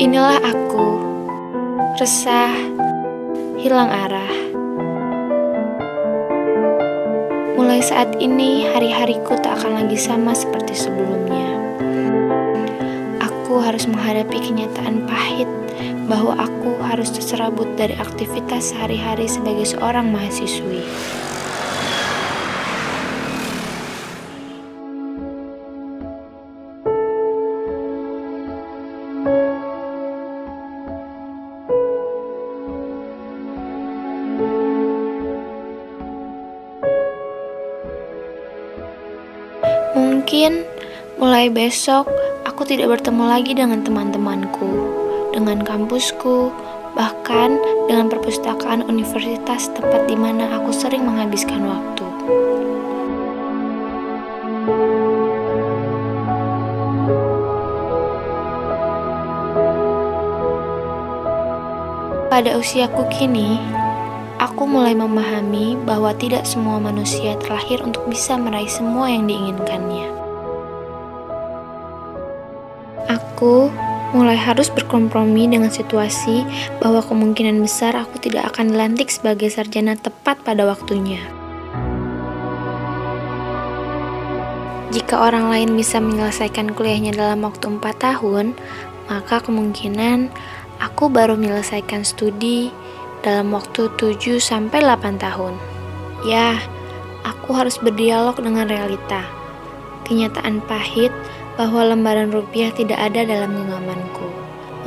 Inilah aku, resah, hilang arah. Mulai saat ini, hari-hariku tak akan lagi sama seperti sebelumnya. Aku harus menghadapi kenyataan pahit bahwa aku harus terserabut dari aktivitas sehari-hari sebagai seorang mahasiswi. Mungkin mulai besok aku tidak bertemu lagi dengan teman-temanku, dengan kampusku, bahkan dengan perpustakaan universitas tempat di mana aku sering menghabiskan waktu. Pada usiaku kini, aku mulai memahami bahwa tidak semua manusia terlahir untuk bisa meraih semua yang diinginkannya. Aku mulai harus berkompromi dengan situasi bahwa kemungkinan besar aku tidak akan dilantik sebagai sarjana tepat pada waktunya. Jika orang lain bisa menyelesaikan kuliahnya dalam waktu 4 tahun, maka kemungkinan aku baru menyelesaikan studi dalam waktu 7-8 tahun. Ya, aku harus berdialog dengan realita. Kenyataan pahit bahwa lembaran rupiah tidak ada dalam genggamanku,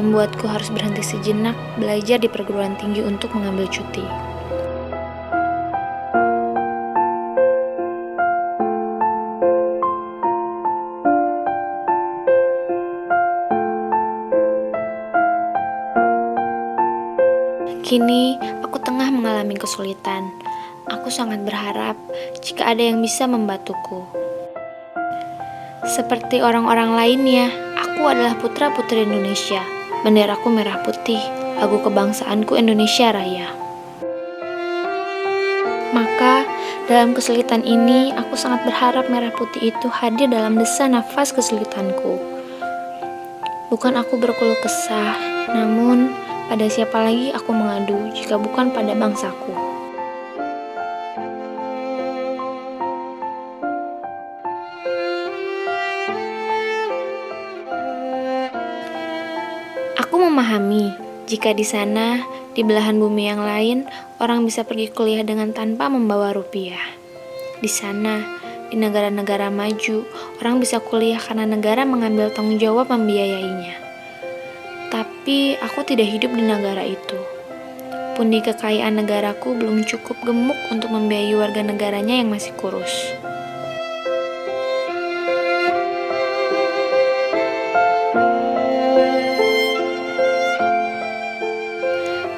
membuatku harus berhenti sejenak belajar di perguruan tinggi untuk mengambil cuti. Kini, aku tengah mengalami kesulitan. Aku sangat berharap jika ada yang bisa membantuku. Seperti orang-orang lainnya, aku adalah putra-putri Indonesia. Benderaku merah putih, lagu kebangsaanku Indonesia Raya. Maka, dalam kesulitan ini, aku sangat berharap merah putih itu hadir dalam desa nafas kesulitanku. Bukan aku berkeluh kesah, namun pada siapa lagi aku mengadu jika bukan pada bangsaku? Aku memahami jika di sana, di belahan bumi yang lain, orang bisa pergi kuliah dengan tanpa membawa rupiah. Di sana, di negara-negara maju, orang bisa kuliah karena negara mengambil tanggung jawab membiayainya. Tapi aku tidak hidup di negara itu. Pundi kekayaan negaraku belum cukup gemuk untuk membiayai warga negaranya yang masih kurus.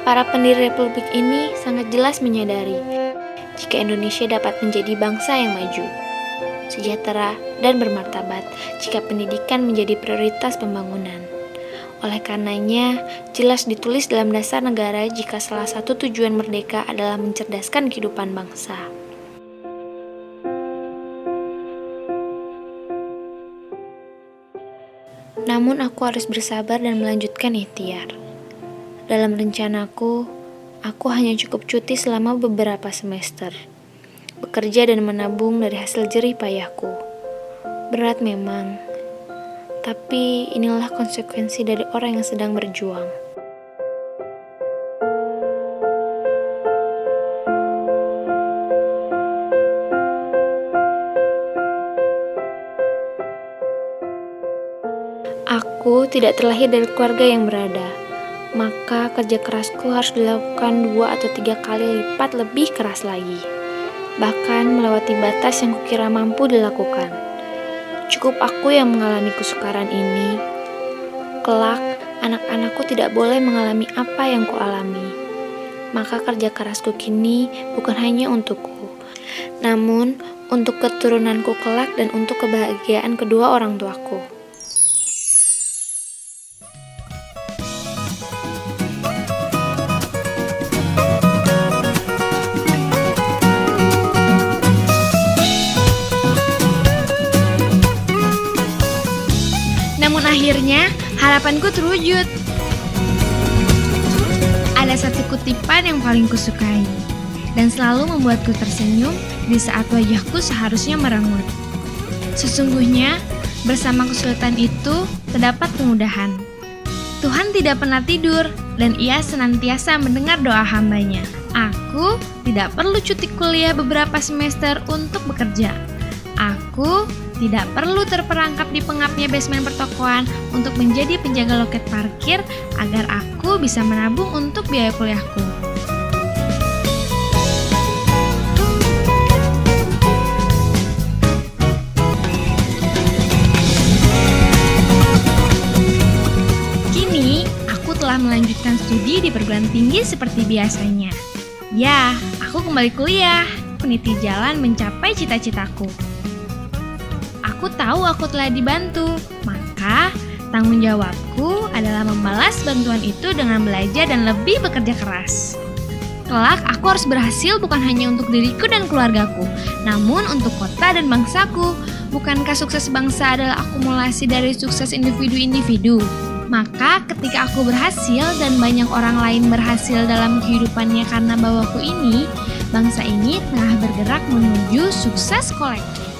Para pendiri republik ini sangat jelas menyadari jika Indonesia dapat menjadi bangsa yang maju, sejahtera, dan bermartabat jika pendidikan menjadi prioritas pembangunan. Oleh karenanya, jelas ditulis dalam dasar negara jika salah satu tujuan merdeka adalah mencerdaskan kehidupan bangsa. Namun aku harus bersabar dan melanjutkan ikhtiar. Dalam rencanaku, aku hanya cukup cuti selama beberapa semester, bekerja dan menabung dari hasil jerih payahku. Berat memang, tapi inilah konsekuensi dari orang yang sedang berjuang. Aku tidak terlahir dari keluarga yang berada, maka kerja kerasku harus dilakukan 2 atau 3 kali lipat lebih keras lagi, bahkan melewati batas yang kukira mampu dilakukan. Cukup aku yang mengalami kesukaran ini. Kelak, anak-anakku tidak boleh mengalami apa yang kualami. Maka kerja kerasku kini bukan hanya untukku, namun untuk keturunanku kelak dan untuk kebahagiaan kedua orang tuaku. Namun akhirnya harapanku terwujud. kutipan yang paling kusukai dan selalu membuatku tersenyum di saat wajahku seharusnya merengut. Sesungguhnya, bersama kesulitan itu terdapat kemudahan. Tuhan tidak pernah tidur dan Ia senantiasa mendengar doa hamba-Nya. Aku tidak perlu cuti kuliah beberapa semester untuk bekerja. Aku tidak perlu terperangkap di pengapnya basement pertokoan untuk menjadi penjaga loket parkir agar aku bisa menabung untuk biaya kuliahku. Kini, aku telah melanjutkan studi di perguruan tinggi seperti biasanya. Ya, aku kembali kuliah, meniti jalan mencapai cita-citaku. Aku tahu aku telah dibantu, maka tanggung jawabku adalah membalas bantuan itu dengan belajar dan lebih bekerja keras. Kelak aku harus berhasil bukan hanya untuk diriku dan keluargaku, namun untuk kota dan bangsaku. Bukankah sukses bangsa adalah akumulasi dari sukses individu-individu? Maka ketika aku berhasil dan banyak orang lain berhasil dalam kehidupannya karena bawaku ini, bangsa ini tengah bergerak menuju sukses kolektif.